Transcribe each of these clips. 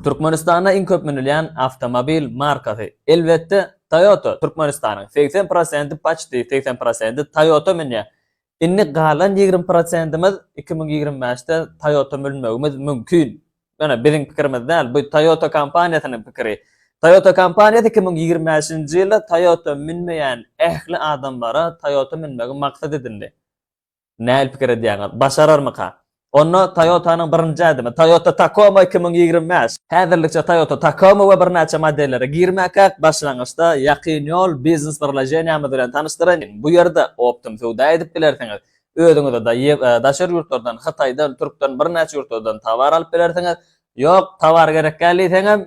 Türkmenistan'da en köp minilýän avtomobil markasy elbetde Toyota. Türkmenistanyň 80% paçdy, 80% Toyota minýär. Inni galan 20%imiz 2025-de Toyota minmegimiz mümkin. Ýöne biziň pikirimiz däl, bu Toyota kompaniýasynyň pikiri. Toyota kompaniýasy 2025-nji ýylda Toyota minmeýän ähli adamlara Toyota minmegi maksat edildi. Näl pikir edýäňiz? Başararmyka? Onu Toyota'nın birinci adımı. Toyota Tacoma 2025. Häzirlikçe Toyota Tacoma ve bir näçe modellere girmäk başlangyçda ýakyn ýol biznes birleşenýämi bilen tanışdyran. Bu ýerde optim suwda edip bilersiňiz. Özüňizde da daşar ýurtlardan, Hataýdan, Türkden bir näçe ýurtlardan tawar alyp bilersiňiz. Ýok, tawar gerek gelýär,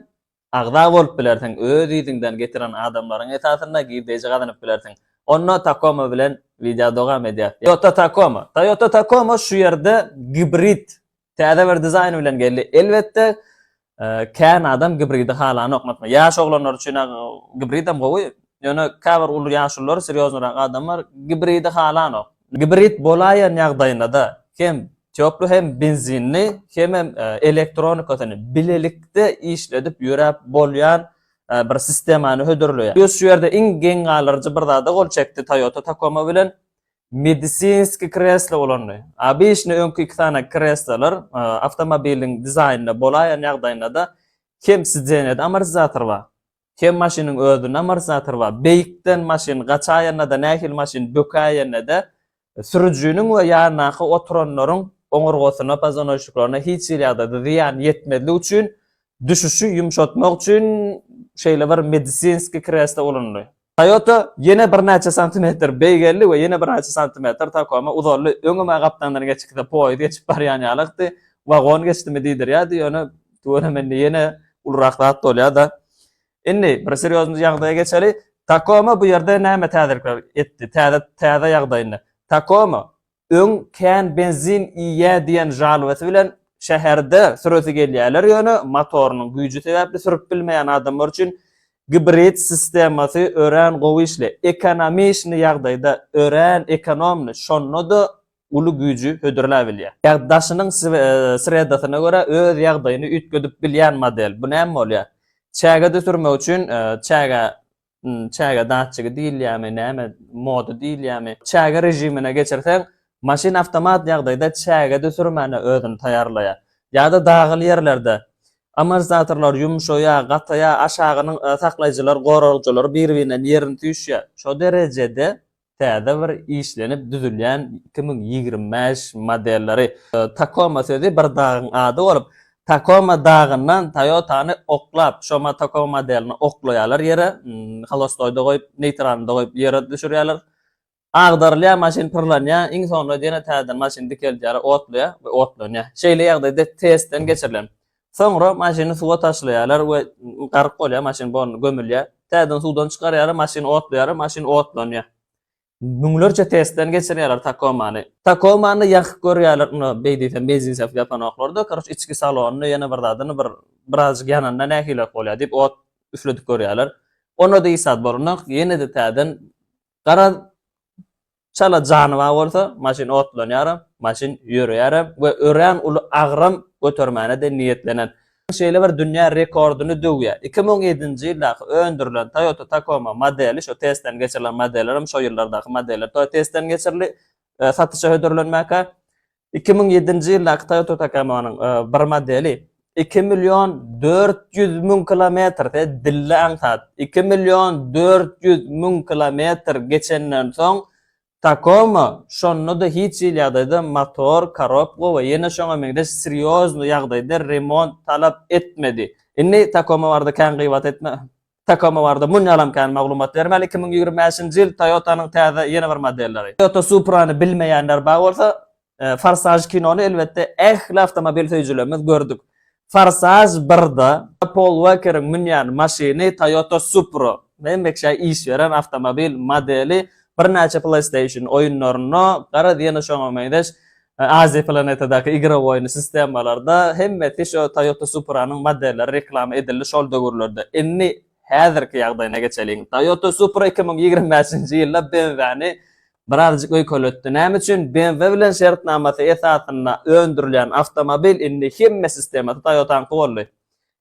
agda bolup bilersiň. Öz ýygyňdan getiren adamlaryň esasyna gideje gazanyp bilersiň. Onu Tacoma bilen video dogam edýär. Toyota Tacoma şu ýerde hibrid täze bir dizayn bilen geldi. Elbetde kän adam hibridi halany okmatma. Ýaş oglanlar üçin hibridam gowy. Ýöne käbir ulu ýaşlar, seriýoznaraň adamlar hibridi halany ok. Hibrid bolaýan ýagdaýynda da hem çöplü hem benzinli hem elektronikasy bilelikde işledip ýörep bolýan bir sistemany hödürlüyor. Şu ýerde iň geň galarjy bir zada gol çekdi Toyota Tacoma bilen medisinski kreslo bolany. Abişni öňkü iki tane kreslolar avtomobiliň dizaynynda bolaýan ýagdaýynda da hem sidenede amortizator bar. Hem maşynyň özüne amortizator bar. Beýikden maşyn gaçaýanda da nähil maşyn bökäýände de sürüjüniň we ýanaky oturanlaryň oňurgasyna, pazonoşyklaryna hiç ýerde ziýan ýetmedigi üçin düşüşü yumşatmak üçin şeyle var medisinski kreslo bolany. Toyota yine bir näçe santimetr beýgelli we yine bir näçe santimetr Tacoma uzanly öňüme gapdandan geçikde poýdy geçip barýan ýalykdy. Wagon geçdimi diýdir ýa-da ýöne töweremendi yine ulraqat bolýar da. Indi bir seriýoz ýagdaýa geçeli. Tacoma bu ýerde näme täzirler etdi? Täze ýagdaýynda. Tacoma öň kän benzin iýe diýen jalwasy bilen şäherde süreti gelýärler ýöne motorunyň güýji sebäpli sürüp bilmeýän adamlar üçin hibrid sistemasy ören gowy işle. Ekonomi işini ýagdaýda ören ekonomny şonnoda uly güýji hödürläp bilýär. Ýagdaşynyň sredasyna görä öz ýagdaýyny ütgedip bilýän model. Bu näme bolýar? Çägede sürmek üçin çäge daççygy diýilýärmi, näme moda diýilýärmi? Çäge rejimine geçirseň maşin avtomat ýagdaýda çägede sürmäni özüni taýarlaýar. Ýa-da dağly ýerlerde amortizatorlar yumşoýa, gataýa, aşagynyň saklaýjylar, goraljylar bir-birinden ýerini tüýşýär. Şo derejede täze bir işlenip düzülýän 2025 modelleri. Tacoma sözi bir dagyň ady bolup, Tacoma dağından Toyota'ny oklap, şoma Tacoma modelini oklaýarlar ýere, halostoýda goýup, neytralda goýup ýere düşürýärler. Agdarlya maşin pırlanýa, iň sonunda ýene täzeden maşin dikelýär, otlaýar we otlanýar. Şeýle ýagdaýda testden geçirilen. Soňra maşyny suwa taşlaýarlar we garq bolýar, maşin bonu gömülýär. Täzeden suwdan çykarýar, maşin otlaýar, maşin otlanýar. Müňlerçe testden geçirýärler Tacomany. Tacomany ýaky görýärler, unu beýdisen benzin saf ýapanoklarda, karış içki salonyny ýene bir zadyny biraz ýanynda nähile bolýar diýip ot üfledip görýärler. Onu da isat borunak ýene de täzeden gara çala janyba bolsa, maşin otlanýar, maşin ýörýär we ören uly agram götürmäne de niýetlenen. Şeýle bir dünýä rekorduny döwýär. 2007-nji ýylda öndürilen Toyota Tacoma modeli, şo testden geçirilen modellerim şo ýyllardaky modeller testden geçirildi, satışa hödürlenmäkä. 2007-nji ýylda Toyota Tacomanyň bir modeli 2.400.000 kilometr dille aňsat. 2.400.000 kilometr geçenden soň Tacoma şonno da hiç ýagdaýda motor, korobka we ýene şoňa meňde seriýozny ýagdaýda remont talap etmedi. Inni Tacoma barada kän gyýbat etme. Tacoma barada munýalam kän maglumat bermeli. 2025-nji ýyl Toyota'nyň täze ýene bir modelleri. Toyota Supra'ny bilmeýänler bar bolsa, Forsage kinony elbetde ähli avtomobil söýjülerimiz gördük. Forsage 1-da Paul Walker'ın munýan maşyny Toyota Supra. Memekşä iş beren avtomobil modeli bir näçe PlayStation oýunlaryna gara diýene şoňa meňdeş Aziya planetadaky igra oýuny sistemalarda hemmeti şo Toyota Supra'nyň modelleri reklam edildi şol döwürlerde. Inni häzirki ýagdaýyna geçelim. Toyota Supra 2025-nji ýylda BMW'ni birazjyk öýköletdi. Näme üçin? BMW bilen şertnamasy esasyna öndürilen avtomobil inni hemme sistemata Toyota'nky boldy.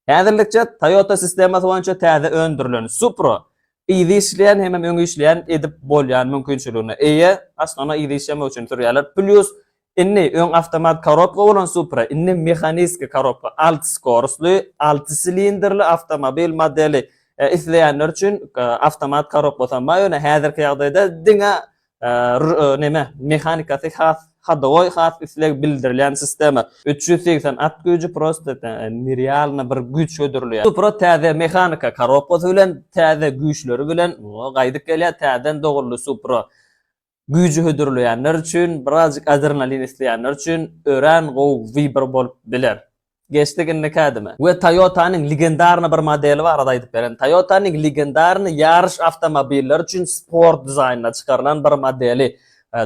Häzirlikçe Toyota sistemasi boýunça täze öndürilen Supra ýygy işleýän hemem öňe işleýän edip bolýan mümkinçiligine eýe aslında ýygy işleme üçin türýärler. Plus inni öň avtomat korobka bolan Supra, inni mexanisk korobka 6 skorusly, 6 silinderli avtomobil modeli isleýänler üçin avtomat korobka bolmaýar. Häzirki ýagdaýda diňe neme mehanikasy hadowy has isleg bildirilen sistema 380 at gücü prosta nerealna bir güç ödürlüyor. Supra täze mehanika korobkasy bilen täze güýçleri bilen gaýdyp gelýär. Täzen dogurly Supra güýjü ödürlýänler üçin birazjyk adrenalin isleýänler üçin ören gow vibr bolup biler. Geçtik indikadimi. Ve Toyota'nın legendarny bir modeli var aýdyp beren. Toyota'nın legendarny ýarış avtomobiller üçin sport dizaynına çykarylan bir modeli.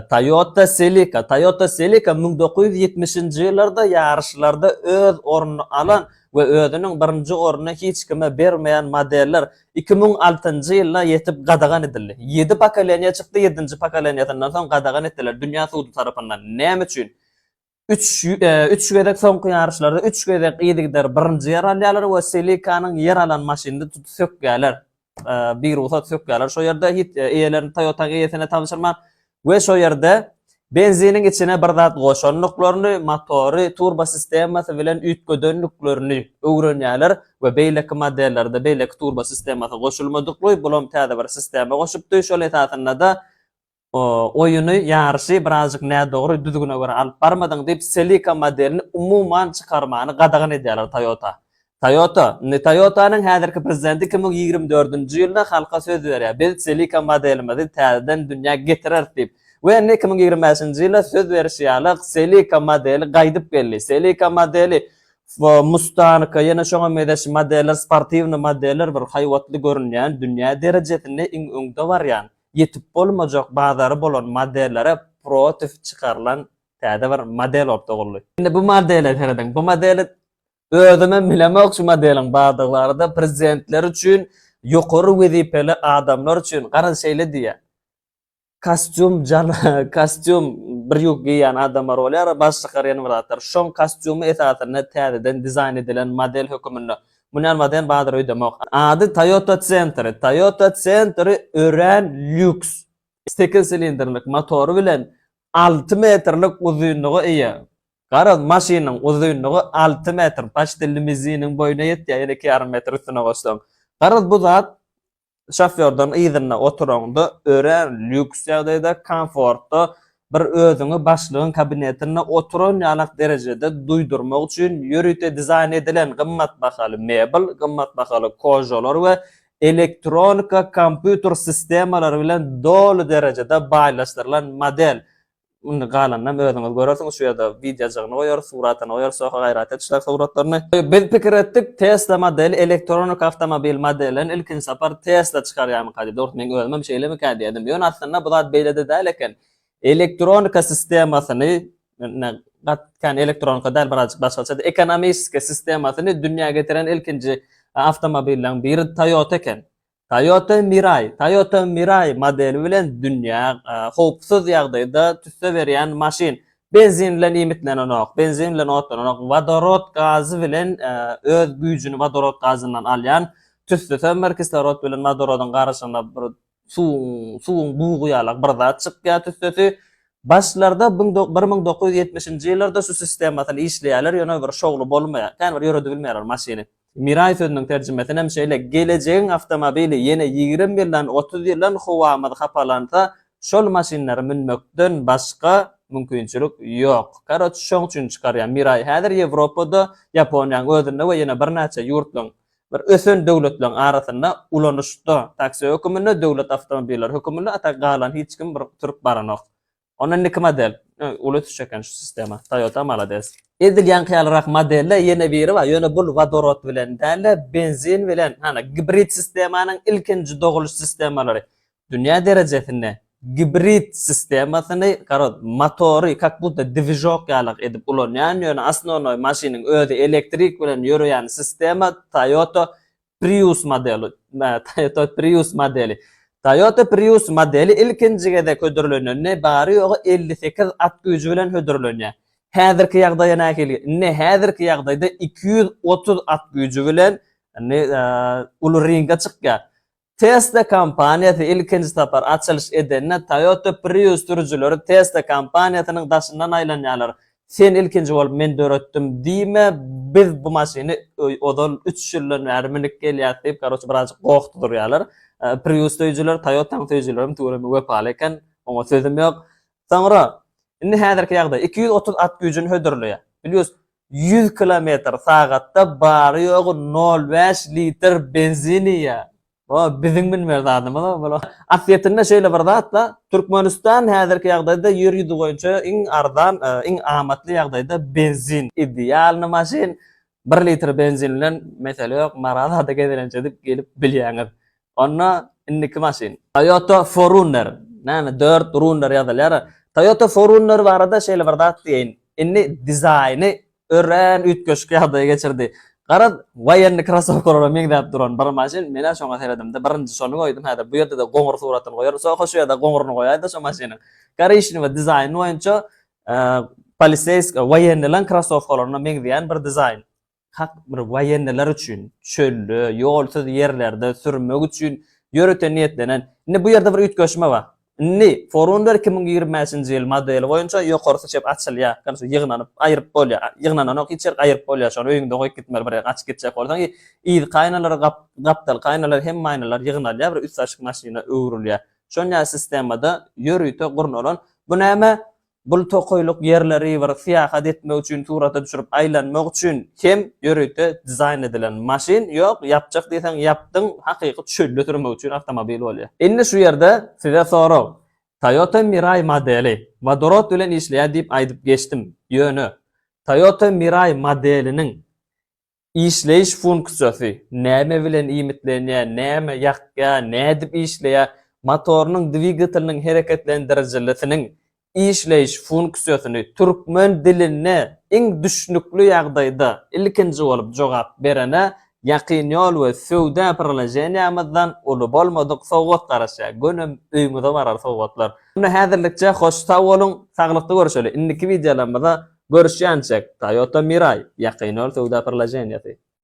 Toyota Celica. Toyota Celica 1970-nji ýyllarda ýarışlarda öz ornuny alan we özüniň birinji ornuny hiç kime bermeýän modeller 2006-njy ýylda ýetip gadagan edildi. 7 pokoleniýa çykdy, 7-nji pokoleniýadan soň gadagan etdiler dünýä suwdy tarapyndan. Näme üçin? 3 gedek soňky ýarışlarda 3 gedek ýedigler birinji ýer alýarlar we Celica'nyň ýer alan maşyndy tutup sökýärler. Bir ruhsat sökýärler. Şo ýerde hit eýelerini Toyota'ga ýetene tanışyrman we şo ýerde benziniň içine bir zat goşanlyklaryny, motory, turbo sistemasy bilen üýtgödenliklerini öwrenýärler we beýleki modellerde beýleki turbo sistemasy goşulmadykly bulam täze bir sistema goşupdy. Şol esasynda da oyunu ýarşy birazjyk nädogry düzgüne görä alyp barmadyň diýip Celica modelini umuman çykarmany gadagan edýärler Toyota. Toyota'nın häzirki prezidenti 2024-nji ýylda halka söz berýär. Biz Celica modelimizi täzeden dünýäge getirer diýip. We 2025-nji ýylda söz berýärler Celica modeli gaýdyp geldi. Celica modeli Mustang'a ýene şoňa medeş modeller, sportiwny modeller bir haýwatly görünýän dünýä derejesinde iň öňde barýan. Yetip bolmajak bazary bolan modellere prototip çykarylan täze bir model bolup doguldy. Indi bu modeli hereden bu modeli özüme bilemek şu modelin bagdaglarında prezidentler üçin ýokary wezipeli adamlar üçin garan şeýle diýär. Kostyum bir ýok giýen adamlar bolýar, başly garyan biratar. Şoň kostyumy esatyny täzeden dizayn edilen model hökümünde Munan maden bahadır ödemek. Adı Toyota Center. Toyota Center ören lüks. 8 silindirlik motoru bilen 6 metrlik uzunluğu iyi. Qarad maşinin uzunluğu 6 metr. Paşte limuzinin boyuna yetýär, 2,5 metr üstüne goşdum. Qarad bu zat şoförden ýygyna oturanda ören lüks ýagdaýda komfortda bir özüňi başlygyň kabinetine oturan ýalak derejede duýdurmak üçin ýörüte dizayn edilen gymmat bahaly mebel, gymmat bahaly kojalar we elektronika kompýuter sistemalary bilen dolu derejede baýlaşdyrylan model. Unda galandan özüňiz görersiňiz şu ýerde videojagyny goýar, suratyny goýar, soha gaýrat etişler suratlaryny. Biz pikir etdik Tesla modeli elektronik avtomobil modelini ilkin sapar Tesla çykarýarmy kady. Dort men özüme bir şeýle mi kady dedim. Ýön aslında bu zat beýlede däl eken. Elektronika sistemasyny kan elektronika däl birazjyk başgaça ekonomik sistemasyny dünýäge getiren ilkinji avtomobilleriň biri Toyota eken. Toyota Mirai modeli bilen dünýä howpsuz ýagdaýda tüsse berýän maşin. Benzin bilen ýemitlenenok, benzin bilen otlanenok, vodorod gazy bilen öz güýjüni vodorod gazyndan alýan, tüsse sömür kislorod bilen vodorodun garaşynda bir suwuň buğuýalak bir zat çykýar tüssesi. Başlarda 1970-nji ýyllarda şu sistemasyny işleýärler, ýöne bir şogly bolmaýar. Kän bir ýöredi bilmeýärler maşiny. Mirai sözüniň terjemesine hem şeýle geleceğin avtomobili ýene 20 ýyldan 30 ýyldan howamyzy hapalansa, şol maşinleri minmekden başga mümkinçilik ýok. Garaç şoň üçin çykarýan Mirai häzir Ýewropada, Ýaponiýanyň özünde we ýene bir näçe ýurtlaryň bir ösen döwletleriň arasynda ulanışda taksi hökümünde döwlet avtomobilleri hökümünde ata galan hiç kim bir türk baranok. Onan nik model ulut çeken şu sistema Toyota malades. Edilýän hyalrak modeller ýene biri var. Ýöne bu vodorod bilen däle benzin bilen hibrid sistemanyň ilkinji doguluş sistemalary. Dünýä derejesinde hibrid sistemasyny garad motory kak budda divizok ýalak edip ulanýan ýöne asnonoy maşiniň özü elektrik bilen ýörýän sistema Toyota Prius modeli. Toyota Prius modeli ilkinji gede ködürlenýär. Bary ýogy 58 at güýjü bilen hödürlenýär. Häzirki ýagdaýa näkeli? Ne häzirki ýagdaýda 230 at güýji bilen ulu ringa çykýar. Tesla kampaniýasy ilkinji tapar açylyş edenne Toyota Prius sürüjüleri Tesla kampaniýasynyň daşyndan aýlanýarlar. Sen ilkinji bolup men döretdim diýme, biz bu maşyny odal 3 ýyldan bäri minip gelýär diýip garaşy birazjy gowukdy durýarlar. Prius sürüjüleri Toyota sürüjüleri töwereme wepal eken, oňa sözüm ýok. Soňra indi häzirki ýagdaý 230 at güýjüni hödürleýär. Bilýäs 100 km/saatda bary ýogy 0,5 litr benzini ýa. O bizim bilmeýär adamlar bola. Aslında şeýle bir zatla Türkmenistan häzirki ýagdaýda ýer ýüzi boýunça iň ardan, iň amatly ýagdaýda benzin ideal maşin 1 litr benzin bilen mesele ýok, marada gelençe dip gelip bilýäňiz. Onna indiki maşin Toyota 4Runner, näme 4 Runner ýazylýar. Toyota 4Runner barada şeýle bir zat diýin. Inni dizaýny ören ütköşke ýagdaýa geçirdi. Garad wayanny krasowkerler meňdäp duran bir maşin mena şoňa seredimde birinji şonu goýdum. Häzir bu ýerde de goňur suratyny goýar, soňra şu ýerde goňuryny goýardy şu maşinyň. Garýyşyny we dizaýny boýunça poliseysk wayannylan krasowkerlaryna meňdäýän bir dizayn. Hak bir wayannylar üçin çöllü, ýolsuz ýerlerde sürmek üçin ýöreten niýetlenen. Indi bu ýerde bir ütköşme bar. Indi 4Runner 2025-nji ýyl modeli boýunça ýokarysy çep açylýar. Garaşy ýygnanyp aýryp bolýar. Ýygnanyp içer aýryp bolýar. Şonu öýüňde goýup gitmeli bir açyk geçjek bolsaň, ýyl kaýnalar gapdal, kaýnalar hem maýnalar ýygnalýar, bir üç açyk maşina öwrülýär. Şonňa sistemada ýörüýte gurnulan. Bu näme? Bul tokoýluk ýerleri bir fiýahat etmek üçin, turata düşürip aýlanmak üçin hem ýörüýte dizayn edilen maşin ýok, ýapjak diýsen ýapdyň, hakyky çölde sürmek üçin avtomobil bolýar. Indi şu ýerde size sorag. Toyota Mirai modeli vodorod bilen işleýär diýip aýdyp geçdim. Ýöne Toyota Mirai modeliniň işleýiş funksiýasy näme bilen iýmitlenýär, näme ýakýar, nädip işleýär, motorunyň dwigateliniň hereketlendiricilisiniň işleýiş funksiýasyny türkmen diline iň düşnükli ýagdaýda ilkinji bolup jogap berene ýaqyn ýol we söwda perlejenýamyzdan uly bolmadyk sowgat garaşa gönüm öýümde barar sowgatlar. Bunu häzirlikçe hoş sag bolun, saglykda görüşeli. Indiki videolarymyzda görüşýänçek Toyota Mirai ýaqyn ýol söwda perlejenýasy.